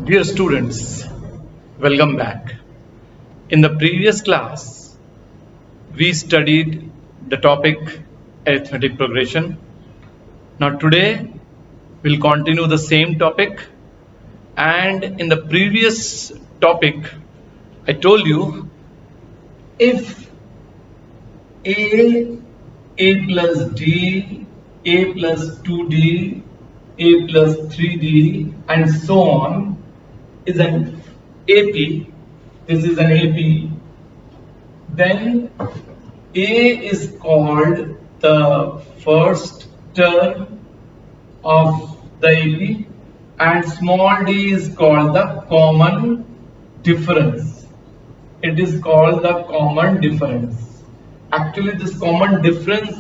Dear students, welcome back. In the previous class, we studied the topic arithmetic progression. Now today, we'll continue the same topic, and in the previous topic, I told you if a plus d, a plus 2d, a plus 3d and so on is an AP, this is an AP, then A is called the first term of the AP and small d is called the common difference. It is called the common difference. Actually, this common difference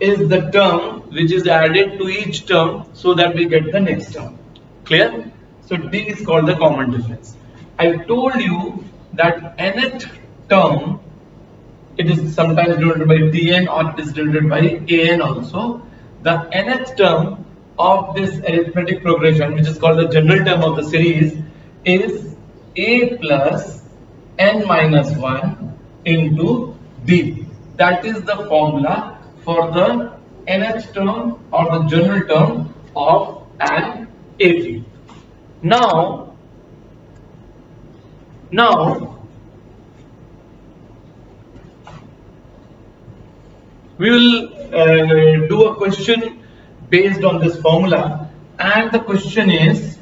is the term which is added to each term so that we get the next term. Clear? So D is called the common difference. I told you that nth term, it is sometimes denoted by Tn or it is denoted by An also. The nth term of this arithmetic progression, which is called the general term of the series, is A plus n minus 1 into D. That is the formula for the nth term or the general term of an AP. Now we will do a question based on this formula, and the question is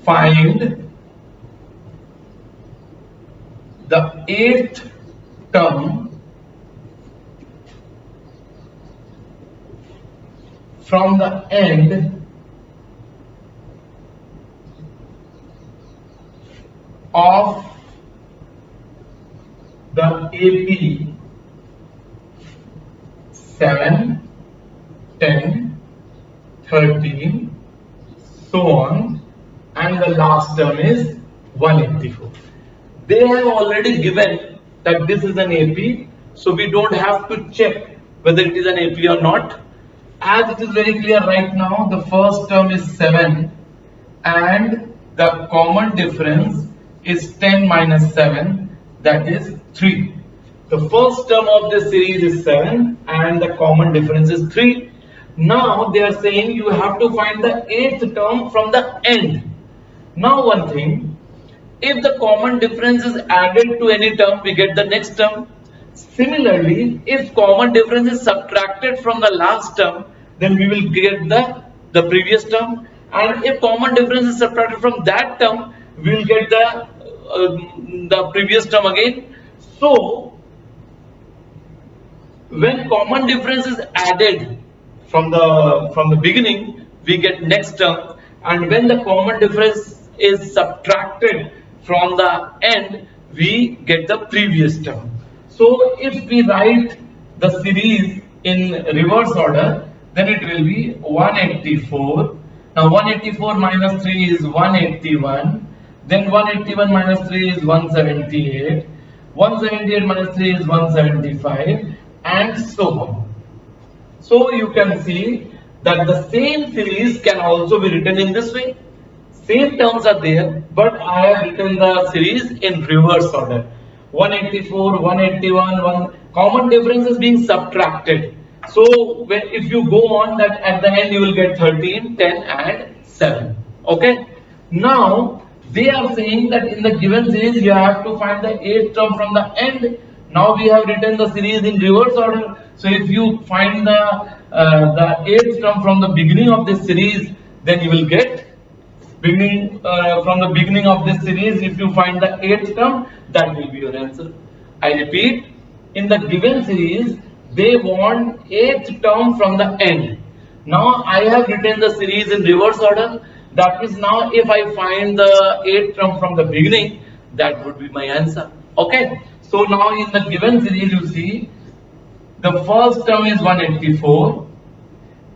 find the eighth term from the end of the AP 7, 10, 13, so on, and the last term is 184. They have already given that this is an AP, so we don't have to check whether it is an AP or not. As it is very clear right now, the first term is 7 and the common difference is 10 minus 7, that is 3. The first term of this series is 7 and the common difference is 3. Now they are saying you have to find the eighth term from the end. Now one thing, if the common difference is added to any term, we get the next term. Similarly, if common difference is subtracted from the last term, then we will get the previous term. And if common difference is subtracted from that term, we will get the previous term again. So when common difference is added from the beginning, we get next term, and when the common difference is subtracted from the end, we get the previous term. So if we write the series in reverse order, then it will be 184. Now 184 minus 3 is 181. Then 181 minus 3 is 178. 178 minus 3 is 175, and so on. So you can see that the same series can also be written in this way. Same terms are there, but I have written the series in reverse order. 184, 181, common difference is being subtracted. So if you go on, that at the end you will get 13, 10 and 7. Okay. Now they are saying that in the given series you have to find the eighth term from the end. Now we have written the series in reverse order. So if you find the eighth term from the beginning of this series, then you will get from the beginning of this series. If you find the eighth term, that will be your answer. I repeat, in the given series, they want eighth term from the end. Now I have written the series in reverse order. That is, now if I find the eighth term from the beginning, that would be my answer. Okay. So now in the given series, you see the first term is 184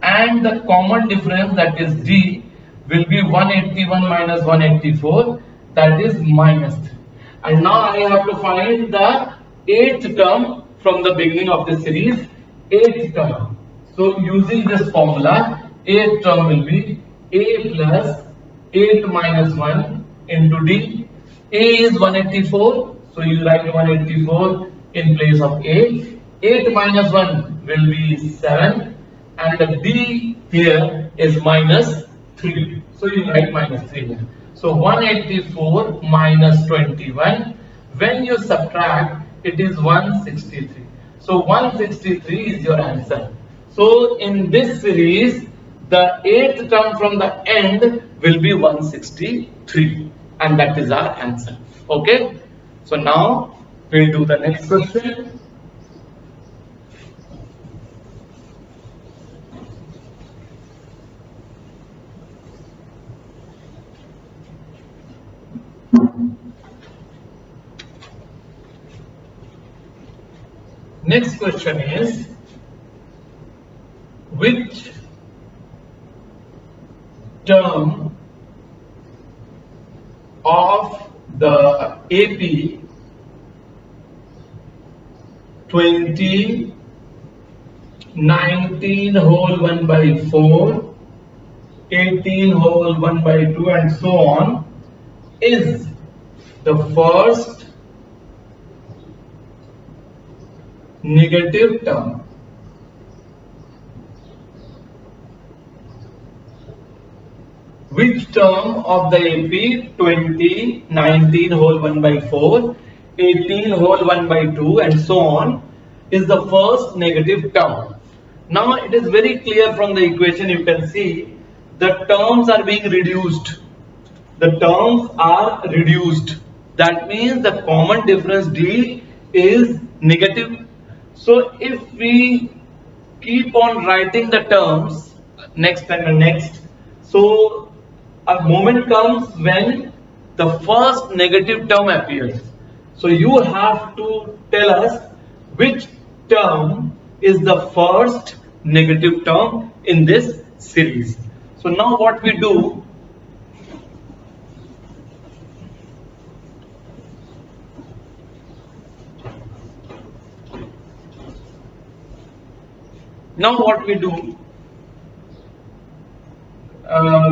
and the common difference, that is D, will be 181 minus 184, that is minus 3. And now I have to find the eighth term from the beginning of the series, eighth term. So using this formula, eighth term will be a plus 8 minus 1 into d. A is 184, so you write 184 in place of a. 8 minus 1 will be 7, and the d here is minus 3. So you write minus 3 here. So 184 minus 21. When you subtract, it is 163. So 163 is your answer. So in this series, the eighth term from the end will be 163, and that is our answer. Okay. So now we'll do the next question. Next question is, which term of the AP 20, 19 whole 1 by 4, 18 whole 1 by 2 and so on is the first negative term? Which term of the AP 20, 19 whole 1 by 4, 18 whole 1 by 2 and so on is the first negative term? Now it is very clear from the equation, you can see the terms are being reduced. The terms are reduced. That means the common difference D is negative. So if we keep on writing the terms next and the next, so a moment comes when the first negative term appears. So you have to tell us which term is the first negative term in this series. So now what we do,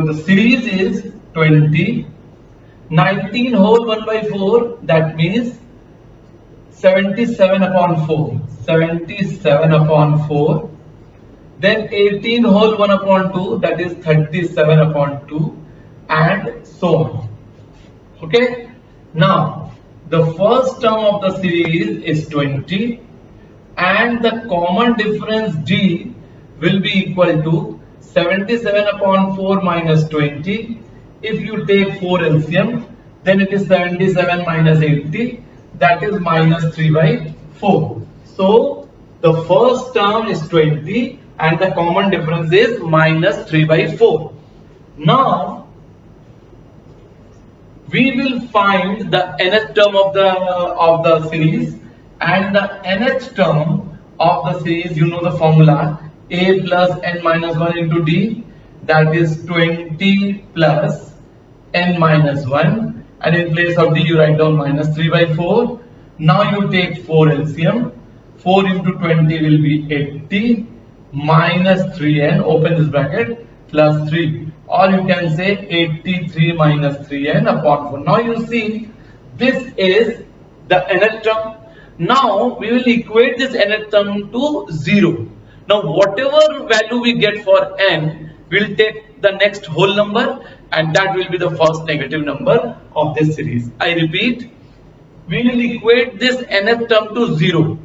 the series is 20, 19 whole 1 by 4, that means 77 upon 4, 77 upon 4, then 18 whole 1 upon 2, that is 37 upon 2 and so on. Okay, now the first term of the series is 20 and the common difference D will be equal to 77 upon 4 minus 20. If you take 4 LCM, then it is 77 minus 80, that is minus 3 by 4. So the first term is 20 and the common difference is minus 3 by 4. Now we will find the nth term of the series, and the nth term of the series, you know the formula, a plus n minus 1 into d, that is 20 plus n minus 1, and in place of d you write down minus 3 by 4. Now you take 4 LCM, 4 into 20 will be 80 minus 3n, open this bracket, plus 3, or you can say 83 minus 3n upon 4. Now you see this is the nth term. Now we will equate this nth term to 0. Now whatever value we get for n, we will take the next whole number and that will be the first negative number of this series. I repeat, we will equate this nth term to 0.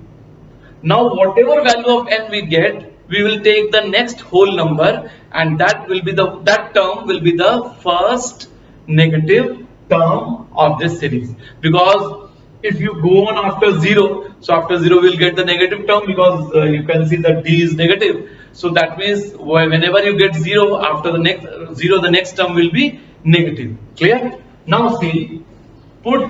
Now whatever value of n we get, we will take the next whole number and that term will be the first negative term of this series. Because if you go on after 0, so after 0 we will get the negative term, because you can see that d is negative. So that means whenever you get 0, after the next 0, the next term will be negative. Clear? Now see, put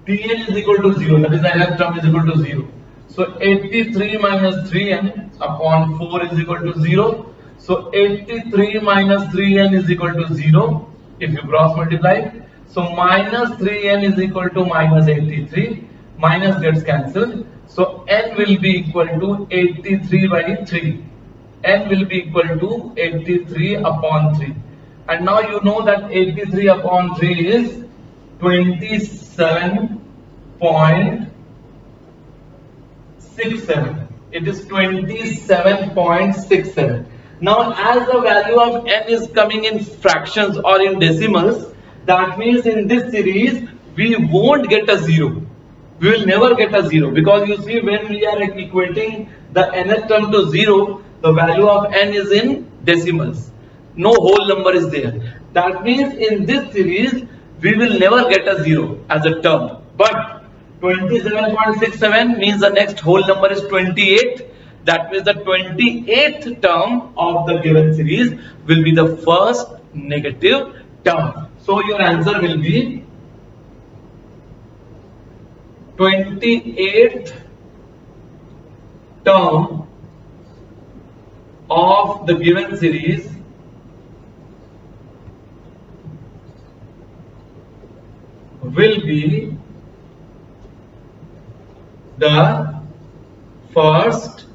Tn is equal to 0, that is the nth term is equal to 0. So 83 minus 3n upon 4 is equal to 0. So 83 minus 3n is equal to 0 if you cross multiply. So minus 3n is equal to minus 83. Minus gets cancelled. So n will be equal to 83 by 3. N will be equal to 83 upon 3. And now you know that 83 upon 3 is 27.67. It is 27.67. Now as the value of n is coming in fractions or in decimals, that means in this series we won't get a 0. We will never get a 0, because you see, when we are equating the nth term to 0, the value of n is in decimals. No whole number is there. That means in this series we will never get a 0 as a term. But 27.67 means the next whole number is 28. That means the 28th term of the given series will be the first negative term. So your answer will be 28th term of the given series will be the first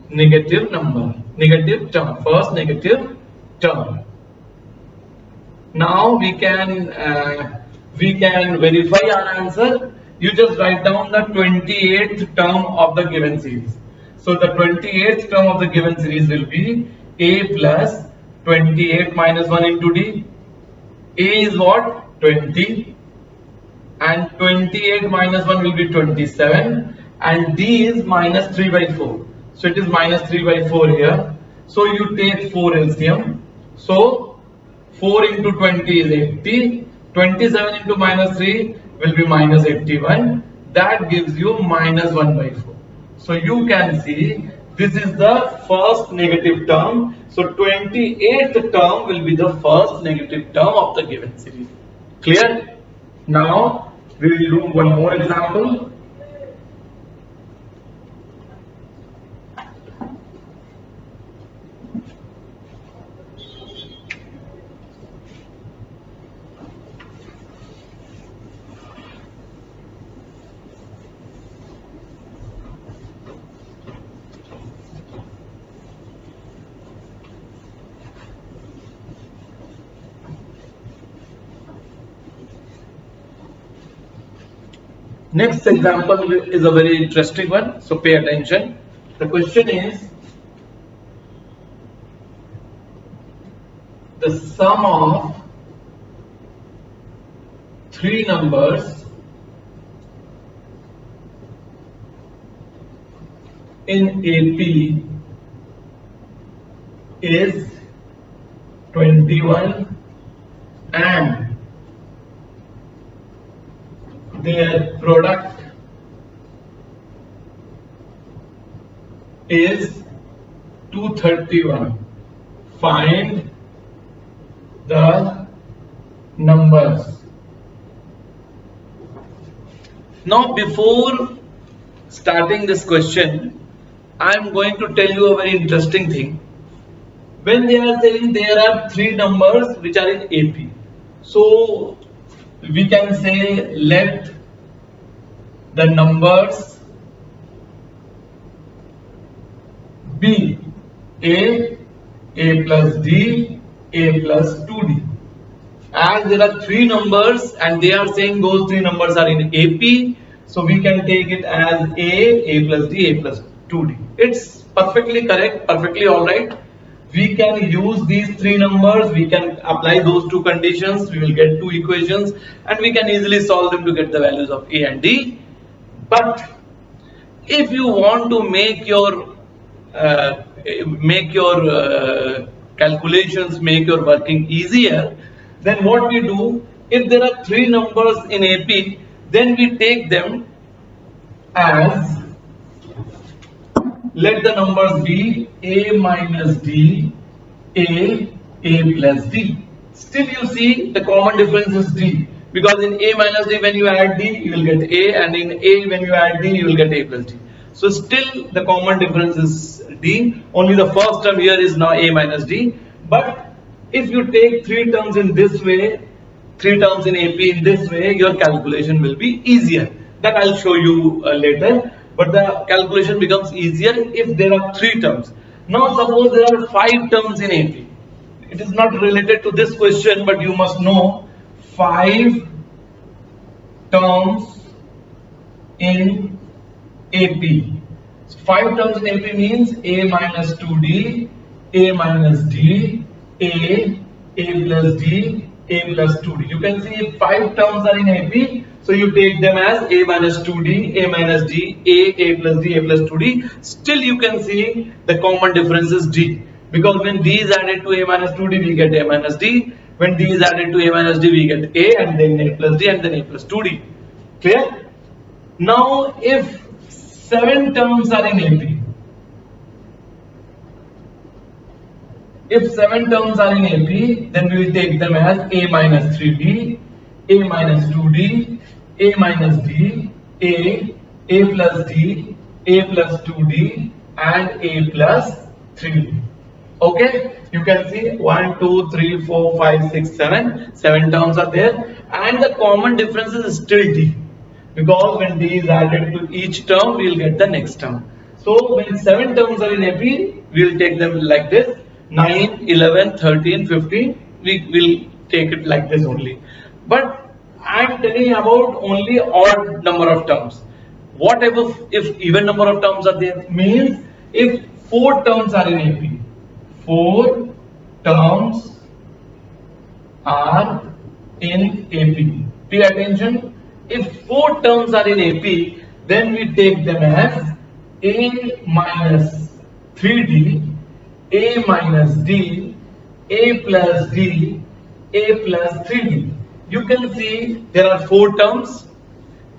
negative term, first negative term. Now we can verify our answer. You just write down the 28th term of the given series. So the 28th term of the given series will be a plus 28 minus 1 into d. A is what? 20, and 28 minus 1 will be 27, and d is minus 3 by 4. So it is minus 3 by 4 here. So you take 4 LCM. So 4 into 20 is 80. 27 into minus 3 will be minus 81. That gives you minus 1 by 4. So you can see this is the first negative term. So 28th term will be the first negative term of the given series. Clear? Now we will do one more example. Next example is a very interesting one, so pay attention. The question is, the sum of three numbers in AP is 21 and their product is 231. Find the numbers. Now before starting this question, I am going to tell you a very interesting thing. When they are saying there are three numbers which are in AP, so we can say let the numbers be A plus D, A plus 2D. As there are three numbers and they are saying those three numbers are in AP, so we can take it as A plus D, A plus 2D. It's perfectly correct, perfectly alright. We can use these three numbers, we can apply those two conditions, we will get two equations and we can easily solve them to get the values of A and D. But if you want to make your calculations, make your working easier, then what we do, if there are three numbers in AP, then we take them as, let the numbers be A minus D, A plus D. Still you see the common difference is D, because in A minus D when you add D you will get A, and in A when you add D you will get A plus D. So still the common difference is D, only the first term here is now A minus D. But if you take three terms in this way, three terms in AP in this way, your calculation will be easier. That I'll show you later. But the calculation becomes easier if there are 3 terms. Now suppose there are 5 terms in AP. It is not related to this question, but you must know 5 terms in AP. So 5 terms in AP means A minus 2D, A minus D, A plus D, A plus 2D. You can see 5 terms are in AP, so you take them as A minus 2D, A minus D, A plus D, A plus 2D. Still you can see the common difference is D. Because when D is added to A minus 2D, we get A minus D. When D is added to A minus D, we get A and then A plus D and then A plus 2D. Clear? Now if 7 terms are in AP, if 7 terms are in AP, then we will take them as A minus 3D, A minus 2D, A minus D, A plus D, A plus 2D and A plus 3D. Okay, you can see 1, 2, 3, 4, 5, 6, 7. 7 terms are there and the common difference is still D. Because when D is added to each term, we will get the next term. So when 7 terms are in AP, we will take them like this. 9, 11, 13, 15, we will take it like this only. But I am telling you about only odd number of terms. Whatever if even number of terms are there, means if 4 terms are in AP, 4 terms are in AP. Pay attention. If 4 terms are in AP, then we take them as A minus 3D, A minus D, A plus D, A plus 3D. You can see there are 4 terms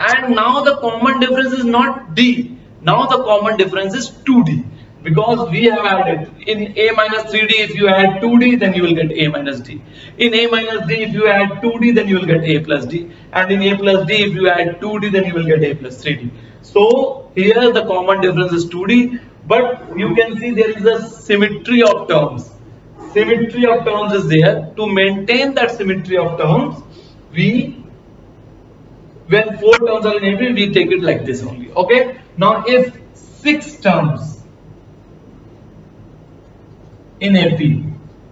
and now the common difference is not D. Now the common difference is 2D. Because we have added in A minus 3D, if you add 2D, then you will get A minus D. In A minus D, if you add 2D, then you will get A plus D. And in A plus D, if you add 2D, then you will get A plus 3D. So here the common difference is 2D, but you can see there is a symmetry of terms. Symmetry of terms is there. To maintain that symmetry of terms, when 4 terms are in AP, we take it like this only. Okay. Now if 6 terms in AP.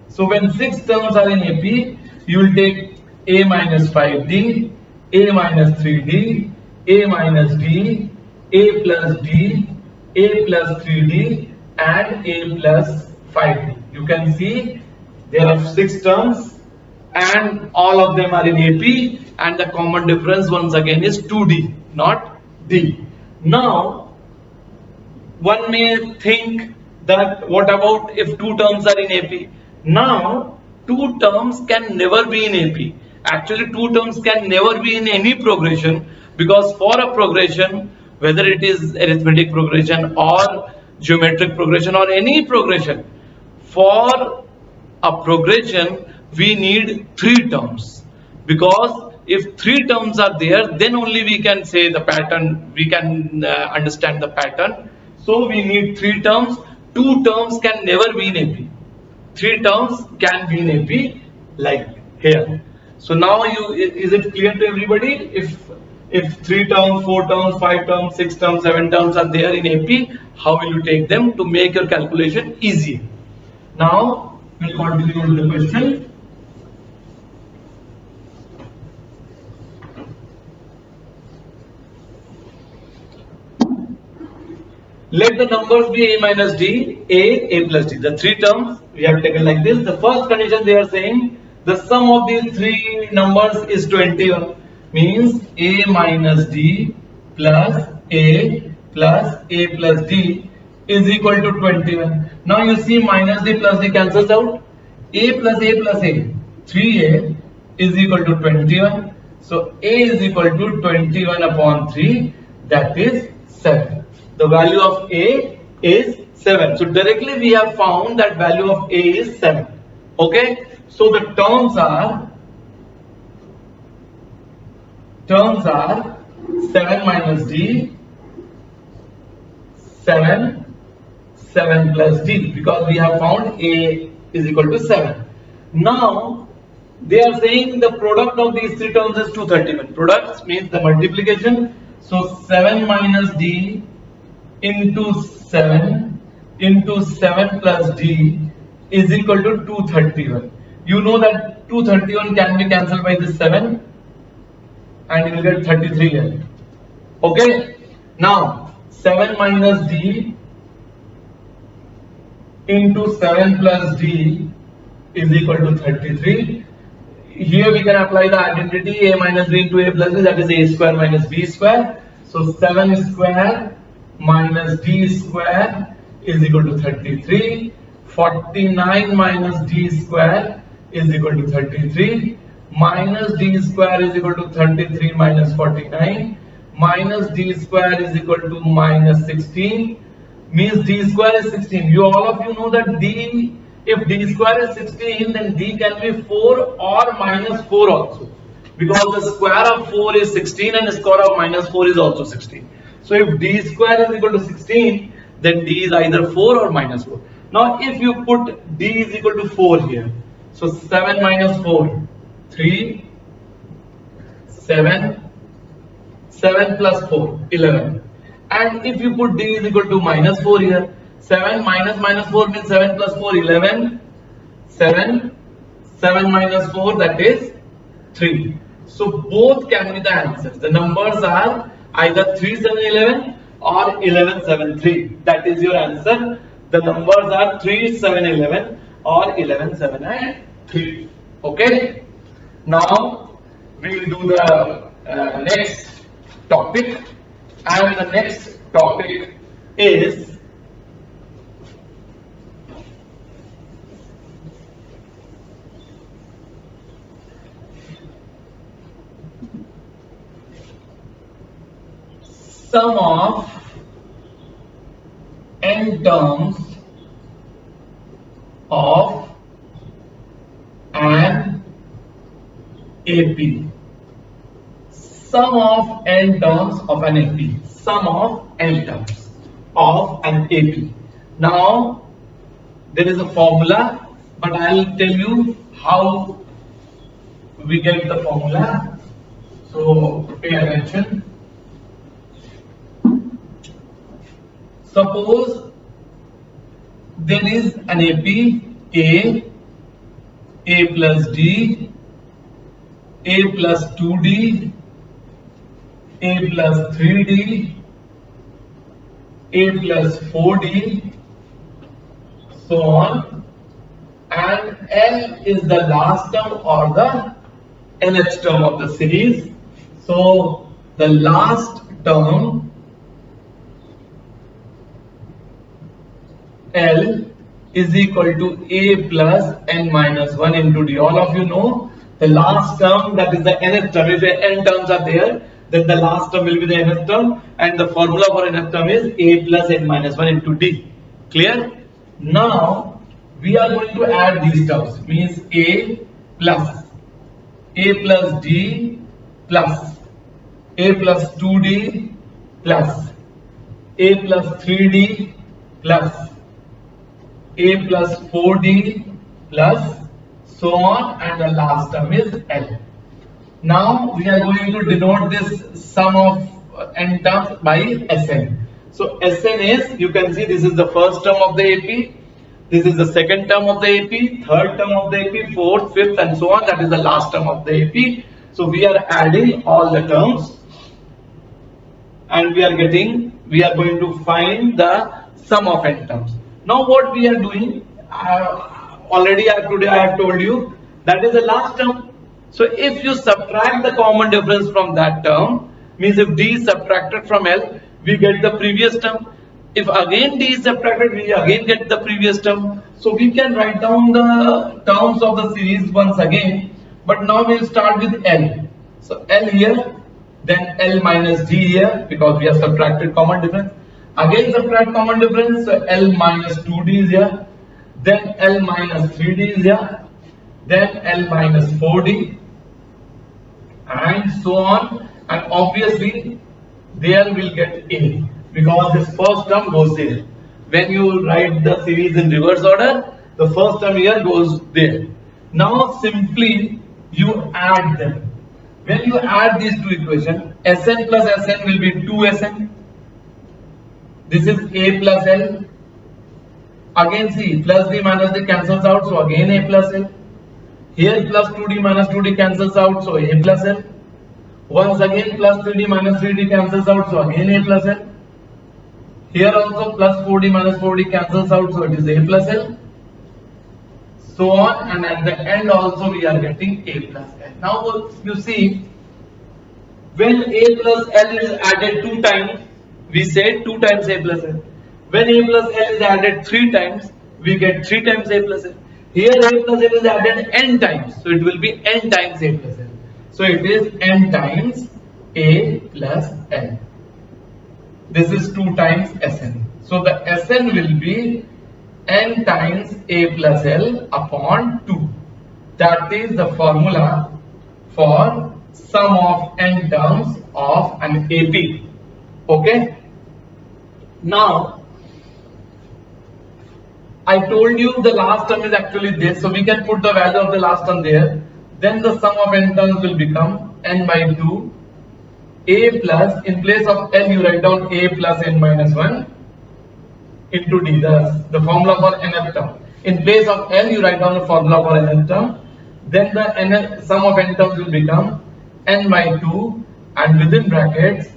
So when 6 terms are in AP, you will take A minus 5D, A minus 3D, A minus D, A plus D, A plus 3D and A plus 5D. You can see there are 6 terms and all of them are in AP and the common difference once again is 2D, not D. Now, one may think that what about if 2 terms are in AP? Now 2 terms can never be in AP. Actually 2 terms can never be in any progression, because for a progression, whether it is arithmetic progression or geometric progression or any progression, for a progression we need 3 terms, because if 3 terms are there, then only we can say the pattern, we can understand the pattern. So we need 3 terms. 2 terms can never be in AP. 3 terms can be in AP like here. So now is it clear to everybody? If 3 terms, 4 terms, 5 terms, 6 terms, 7 terms are there in AP, how will you take them to make your calculation easy? Now we'll continue with the question. Let the numbers be A minus D, A plus D. The 3 terms we have taken like this. The first condition they are saying the sum of these 3 numbers is 21. Means A minus D plus A plus D is equal to 21. Now you see minus D plus D cancels out. A plus A, 3A is equal to 21. So A is equal to 21 upon 3, that is 7. The value of A is 7. So directly we have found that value of A is 7. Okay. So the terms are 7 minus D, 7 plus D, because we have found A is equal to 7. Now they are saying the product of these 3 terms is 231. Products means the multiplication. So 7 minus d into 7 into 7 plus d is equal to 231. You know that 231 can be cancelled by this 7 and you will get 33 here. Okay. Now 7 minus d into 7 plus d is equal to 33. Here we can apply the identity a minus b into a plus b, that is a square minus b square. So 7 square minus d square is equal to 33. 49 minus d square is equal to 33. Minus d square is equal to 33 minus 49. Minus d square is equal to minus 16. Means d square is 16. You all of you know that d, if d square is 16, then d can be 4 or minus 4 also, because the square of 4 is 16 and the square of minus 4 is also 16. So if d square is equal to 16, then d is either 4 or minus 4. Now if you put d is equal to 4 here, so 7 minus 4, 3, 7, 7 plus 4, 11. And if you put d is equal to minus 4 here, 7 minus minus 4 means 7 plus 4, 11, 7, 7 minus 4, that is 3. So both can be the answers. The numbers are either 3, 7, 11 or 11, 7, 3. That is your answer. The numbers are 3, 7, 11 or 11, 7 and 3. Okay. Now we will do the next topic, and the next topic is sum of n terms of an AP. Sum of n terms of an AP. Sum of n terms of an AP. Now there is a formula, but I will tell you how we get the formula. So pay attention. Suppose there is an AP A plus D, A plus 2D, A plus 3D, A plus 4D, so on, and L is the last term or the nth term of the series. So the last term L is equal to A plus n minus 1 into D. All of you know the last term, that is the nth term. If n terms are there, then the last term will be the nth term, and the formula for nth term is A plus n minus 1 into D. Clear? Now we are going to add these terms, means A plus D plus A plus 2D plus A plus 3D plus A plus 4D plus so on, and the last term is L. Now we are going to denote this sum of n terms by Sn. So Sn is, you can see this is the first term of the AP, this is the second term of the AP, third term of the AP, fourth, fifth and so on, that is the last term of the AP. So we are adding all the terms and we are going to find the sum of n terms. Now what we are doing, today I have told you that is the last term. So if you subtract the common difference from that term, means if D is subtracted from L, we get the previous term. If again D is subtracted, we again get the previous term. So we can write down the terms of the series once again, but now we will start with L. So L here, then L minus D here, because we have subtracted common difference. Again subtract common difference, so L minus 2D is here, then L minus 3D is here, then L minus 4D and so on, and obviously there will get A, because this first term goes there. When you write the series in reverse order, the first term here goes there. Now simply you add them. When you add these two equations, Sn plus Sn will be 2Sn. This is A plus L. Again see, plus D minus D cancels out, so again A plus L. Here plus 2D minus 2D cancels out, so A plus L. Once again plus 3D minus 3D cancels out, so again A plus L. Here also plus 4D minus 4D cancels out, so it is A plus L. So on, and at the end also we are getting A plus L. Now you see, when A plus L is added 2 times, we say 2 times A plus L. When A plus L is added 3 times, we get 3 times A plus L. Here A plus L is added n times, so it will be n times A plus L. So it is n times A plus L. This is 2 times Sn. So the Sn will be n times A plus L upon 2. That is the formula for sum of n terms of an AP. Okay? Now, I told you the last term is actually this, so we can put the value of the last term there. Then the sum of n terms will become n by 2. A plus, in place of n you write down A plus n minus 1 into D, the formula for nth term. In place of n you write down the formula for nth term. Then the sum of n terms will become n by 2 and within brackets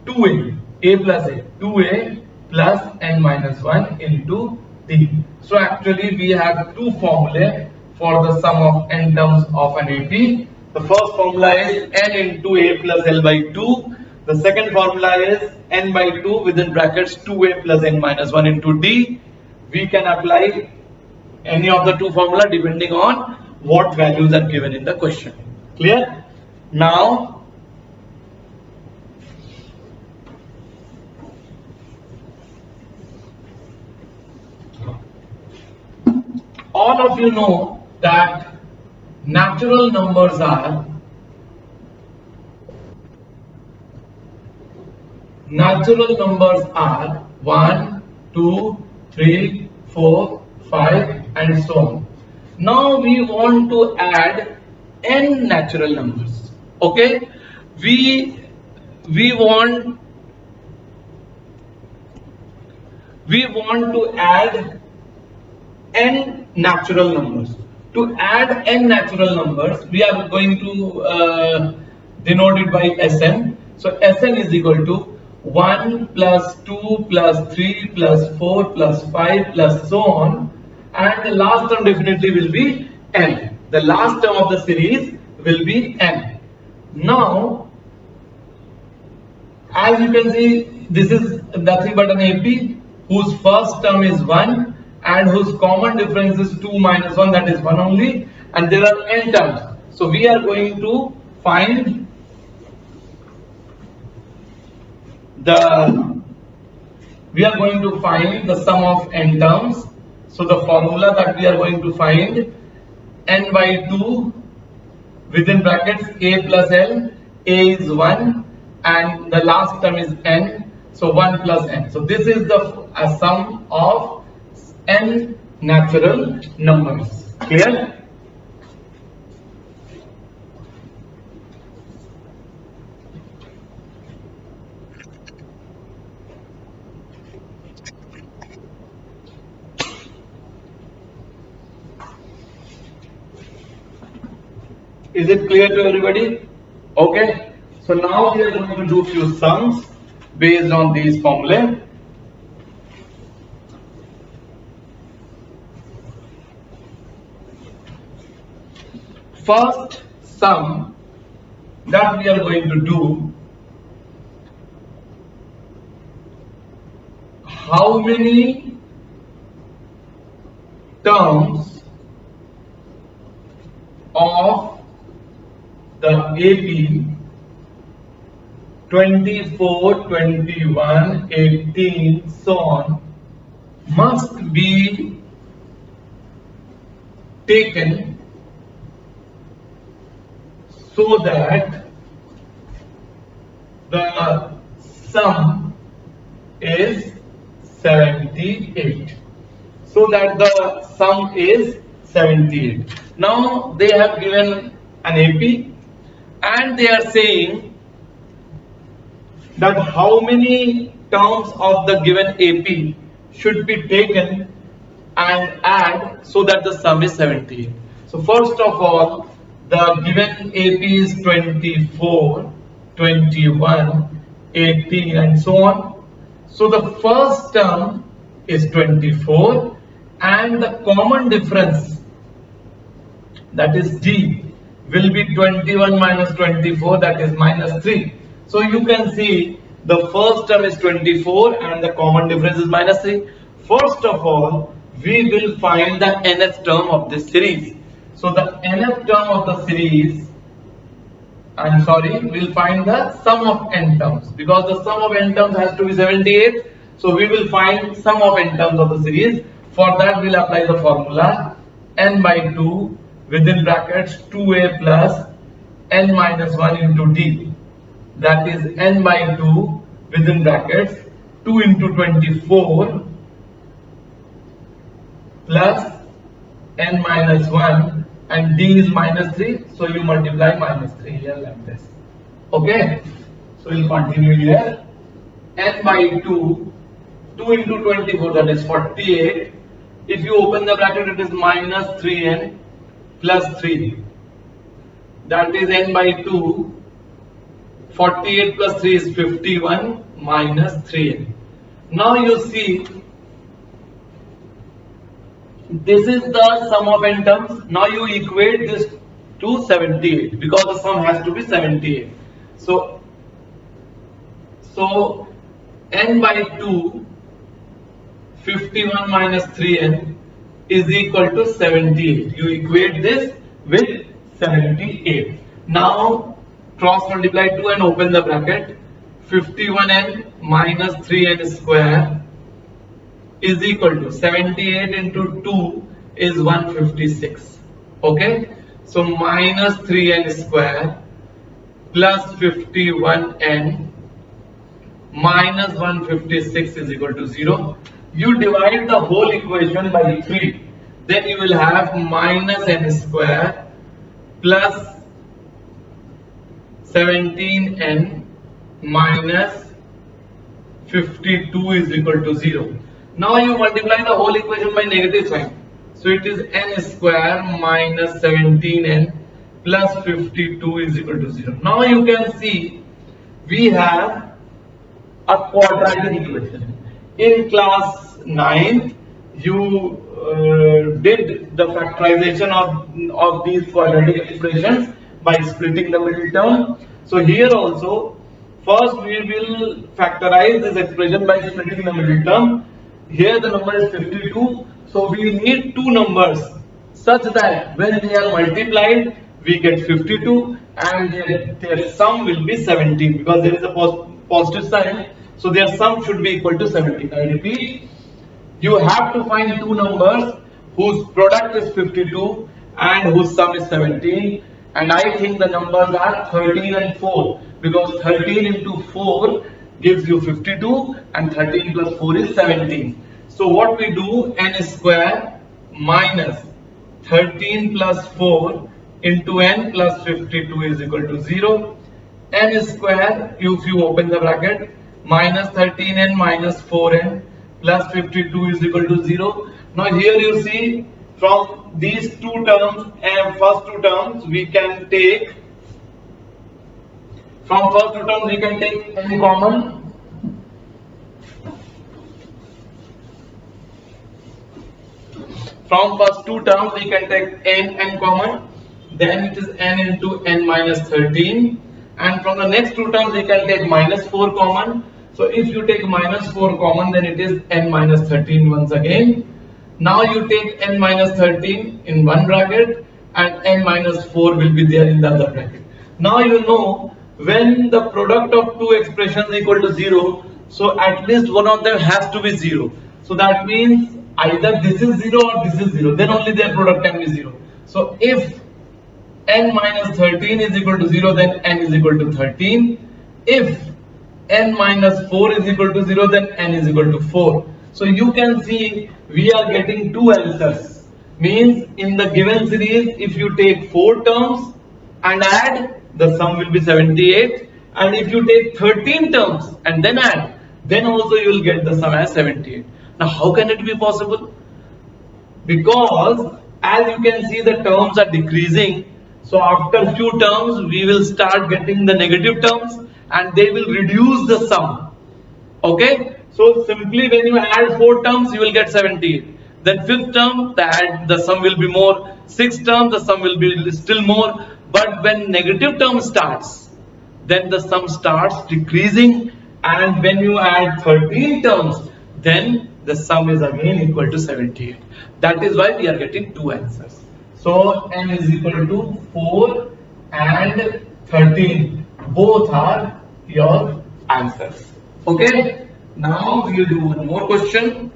2a, a plus a, 2a plus n minus 1 into D. So actually we have two formulae for the sum of n terms of an AP. The first formula is n into a plus l by 2. The second formula is n by 2 within brackets 2a plus n minus 1 into D. We can apply any of the two formula depending on what values are given in the question. Clear? Now, all of you know that natural numbers are 1, 2, 3, 4, 5 and so on. Now we want to add n natural numbers. Okay? We want to add n natural numbers. To add n natural numbers, we are going to denote it by Sn. So Sn is equal to 1 plus 2 plus 3 plus 4 plus 5 plus so on, and the last term definitely will be n. The last term of the series will be n. Now, as you can see, this is nothing but an AP whose first term is 1 and whose common difference is 2 minus 1, that is 1 only, and there are n terms. So we are going to find the sum of n terms. So the formula that we are going to find, n by 2 within brackets a plus l, a is 1 and the last term is n, so 1 plus n. So this is the sum of n natural numbers. Clear? Is it clear to everybody? Okay. So now we are going to do few sums based on these formulae. First sum that we are going to do, how many terms of the AP 24, 21, 18, so on must be taken so that the sum is 78. So that the sum is 78. Now they have given an AP and they are saying that how many terms of the given AP should be taken and add so that the sum is 78. So first of all, the given AP is 24, 21, 18 and so on. So the first term is 24 and the common difference, that is D, will be 21 minus 24, that is minus 3. So you can see the first term is 24 and the common difference is minus 3. First of all, we will find the nth term of this series. So the nth term of the series, we'll find the sum of n terms, because the sum of n terms has to be 78. So we will find sum of n terms of the series. For that we'll apply the formula n by 2 within brackets 2a plus n minus 1 into d, that is n by 2 within brackets 2 into 24 plus n minus 1 and d is minus 3, so you multiply minus 3 here like this. Okay, so we'll continue here. N by 2, 2 into 24, that is 48. If you open the bracket, it is minus 3n plus 3, that is n by 2. 48 plus 3 is 51 minus 3n. Now you see, this is the sum of n terms. Now you equate this to 78 because the sum has to be 78. So n by 2, 51 minus 3n is equal to 78. You equate this with 78. Now cross multiply 2 and open the bracket. 51n minus 3n square is equal to 78 into 2 is 156. Okay, so minus 3n square plus 51n minus 156 is equal to 0. You divide the whole equation by 3, then you will have minus n square plus 17n minus 52 is equal to 0. Now you multiply the whole equation by negative sign. So it is n square minus 17n plus 52 is equal to 0. Now you can see we have a quadratic equation. In class 9th, you did the factorization of these quadratic expressions by splitting the middle term. So here also, first we will factorize this expression by splitting the middle term. Here the number is 52. So we need two numbers such that when they are multiplied, we get 52 and their sum will be 17 because there is a positive sign. So their sum should be equal to 17. I repeat, you have to find two numbers whose product is 52 and whose sum is 17. And I think the numbers are 13 and 4 because 13 into 4 gives you 52 and 13 plus 4 is 17. So what we do, n square minus 13 plus 4 into n plus 52 is equal to 0. N square, if you open the bracket, minus 13n minus 4n plus 52 is equal to 0. Now here you see from these two terms and first two terms we can take, from first two terms we can take n common. From first two terms we can take n common, then it is n into n minus 13, and from the next two terms we can take minus 4 common. So if you take minus 4 common, then it is n minus 13 once again. Now you take n minus 13 in one bracket and n minus 4 will be there in the other bracket. Now you know when the product of two expressions equal to 0, so at least one of them has to be 0. So that means either this is 0 or this is 0, then only their product can be 0. So if n minus 13 is equal to 0, then n is equal to 13. If n minus 4 is equal to 0, then n is equal to 4. So you can see we are getting two answers. Means in the given series, if you take 4 terms and add, the sum will be 78. And if you take 13 terms and then add, then also you will get the sum as 78. Now how can it be possible? Because as you can see, the terms are decreasing. So after few terms we will start getting the negative terms and they will reduce the sum. Okay, so simply when you add 4 terms you will get 78. Then fifth term the sum will be more, sixth term the sum will be still more. But when negative term starts, then the sum starts decreasing, and when you add 13 terms, then the sum is again equal to 78. That is why we are getting two answers. So n is equal to 4 and 13. Both are your answers. Okay. Now we will do one more question.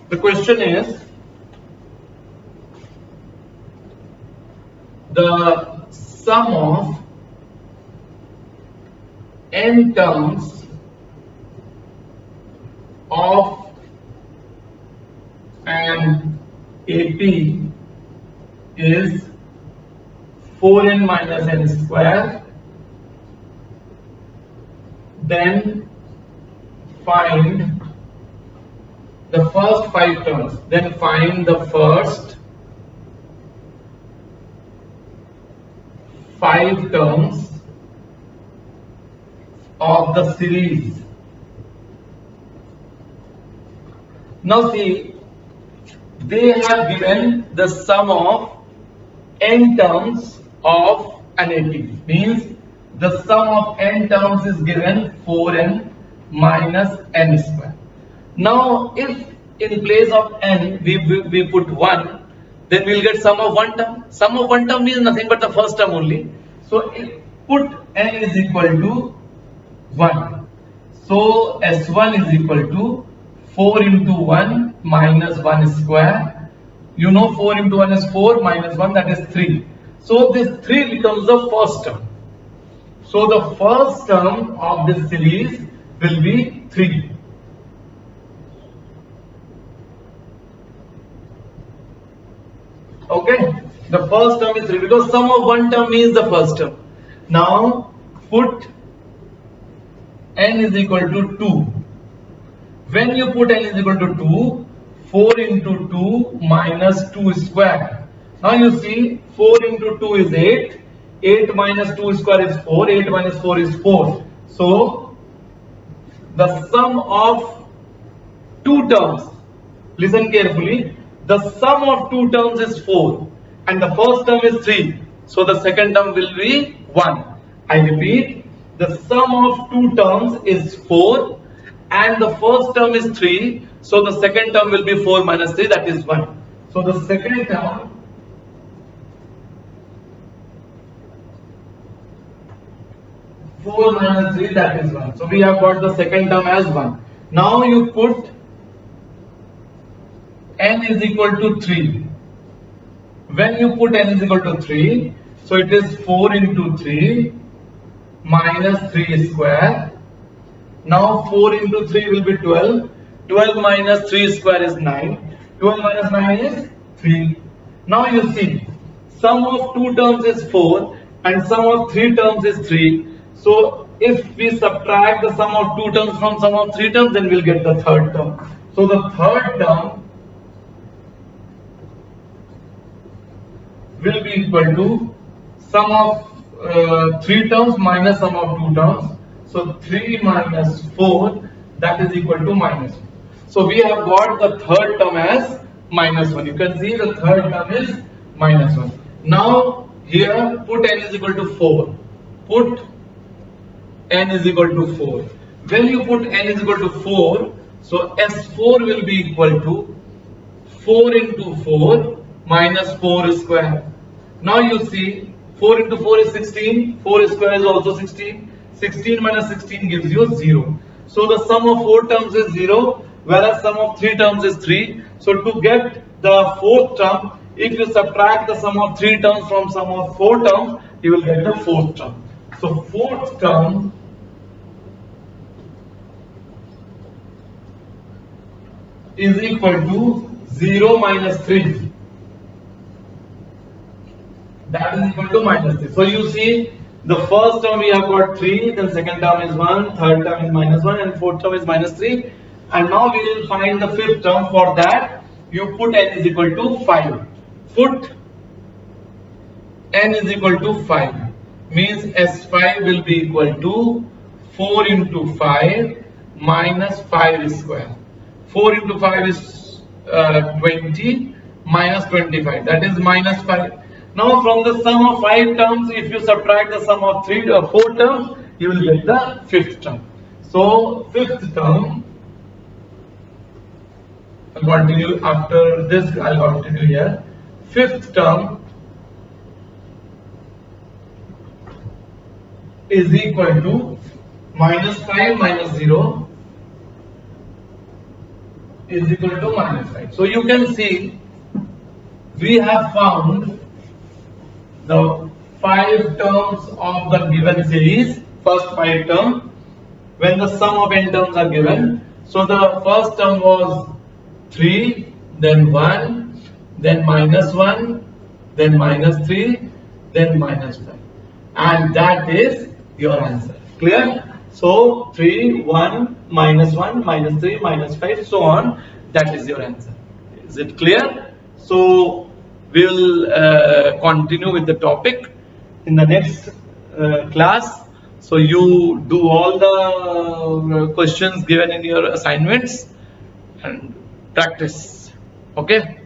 The question is, the sum of n terms of an AP is 4n minus n square. Then find the first 5 terms. Then find the first 5 terms of the series. Now see, they have given the sum of n terms of an AP. Means the sum of n terms is given 4n minus n square. Now if in place of n we put 1, then we will get sum of one term. Sum of one term means nothing but the first term only. So if put n is equal to 1. So S1 is equal to 4 into 1 minus 1 square. You know 4 into 1 is 4 minus 1, that is 3. So this 3 becomes the first term. So the first term of this series will be 3. Okay, the first term is 3 because sum of one term means the first term. Now put n is equal to 2. When you put n is equal to 2, 4 into 2 minus 2 square. Now you see 4 into 2 is 8. 8 minus 2 square is 4. 8 minus 4 is 4. So the sum of two terms, listen carefully, the sum of two terms is 4 and the first term is 3. So the second term will be 1. I repeat, the sum of two terms is 4 and the first term is 3. So the second term will be 4 minus 3, that is 1. So the second term minus 3, that is 1. So we have got the second term as 1. Now you put n is equal to 3. When you put n is equal to 3, so it is 4 into 3 minus 3 square. Now 4 into 3 will be 12. 12 minus 3 square is 9. 12 minus 9 is 3. Now you see, sum of two terms is 4 and sum of three terms is 3. So if we subtract the sum of two terms from sum of three terms, then we'll get the third term. So the third term will be equal to sum of three terms minus sum of two terms. So 3 minus 4, that is equal to minus 1. So we have got the third term as minus 1. You can see the third term is minus 1. Now here put n is equal to 4. Put n is equal to 4. When you put n is equal to 4, so S4 will be equal to 4 into 4 minus 4 square. Now you see 4 into 4 is 16, 4 square is also 16. 16 minus 16 gives you 0. So the sum of 4 terms is 0 whereas sum of 3 terms is 3. So to get the fourth term, if you subtract the sum of 3 terms from sum of 4 terms, you will get the fourth term. So fourth term is equal to 0 minus 3. That is equal to minus 3. So you see, the first term we have got 3, then second term is 1, third term is minus 1, and fourth term is minus 3. And now we will find the fifth term. For that, you put n is equal to 5. Put n is equal to 5. Means S5 will be equal to 4 into 5 minus 5 square. 4 into 5 is 20 minus 25. That is minus 5. Now from the sum of 5 terms, if you subtract the sum of 4 terms, you will get the fifth term. So fifth term, I'll continue after this, I'll continue here. Fifth term is equal to minus 5 minus 0 is equal to minus 5. So you can see we have found the 5 terms of the given series, first 5 terms, when the sum of n terms are given. So the first term was 3, then 1, then minus 1, then minus 3, then minus 5. And that is your answer. Clear? So 3, 1, minus 1, minus 3, minus 5, so on. That is your answer. Is it clear? So we will continue with the topic in the next class. So you do all the questions given in your assignments and practice. Okay.